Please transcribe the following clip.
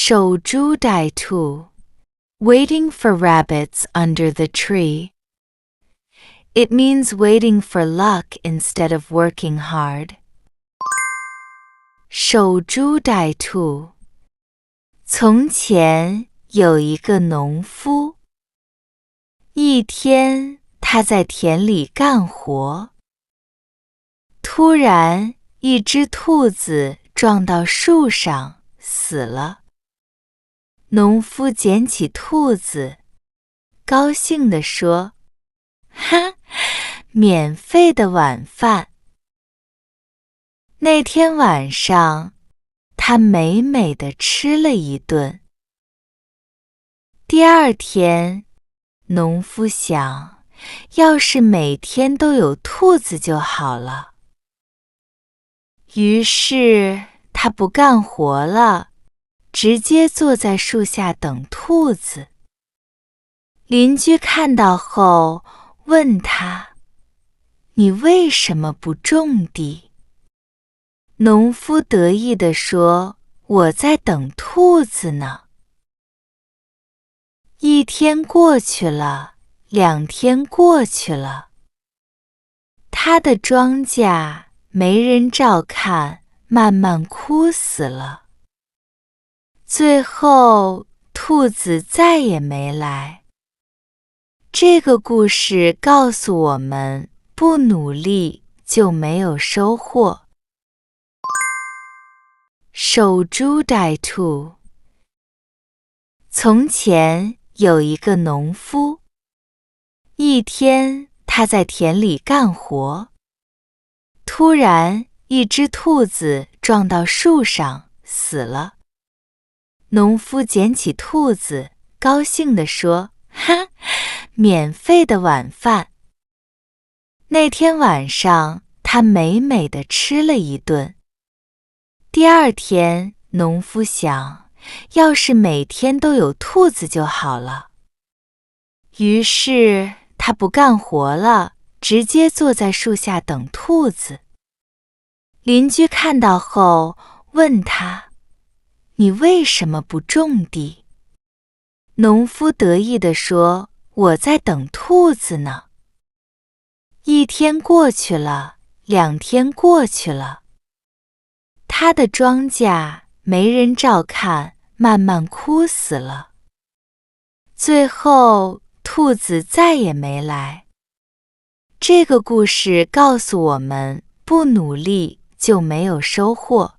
守株待兔, waiting for rabbits under the tree. It means waiting for luck instead of working hard. 守株待兔。从前有一个农夫，一天他在田里干活，突然一只兔子撞到树上死了。农夫捡起兔子，高兴地说：哈，免费的晚饭。那天晚上，他美美地吃了一顿。第二天，农夫想，要是每天都有兔子就好了。于是他不干活了，直接坐在树下等兔子。邻居看到后问他：你为什么不种地？农夫得意地说：我在等兔子呢。一天过去了，2天过去了，他的庄稼没人照看，慢慢枯死了。最后，兔子再也没来。这个故事告诉我们，不努力就没有收获。守株待兔。从前有一个农夫，一天他在田里干活，突然一只兔子撞到树上死了。农夫捡起兔子，高兴地说：哈，免费的晚饭。那天晚上，他美美地吃了一顿。第二天，农夫想，要是每天都有兔子就好了。于是他不干活了，直接坐在树下等兔子。邻居看到后问他：你为什么不种地？农夫得意地说：我在等兔子呢。一天过去了，2天过去了，他的庄稼没人照看，慢慢枯死了。最后，兔子再也没来。这个故事告诉我们，不努力就没有收获。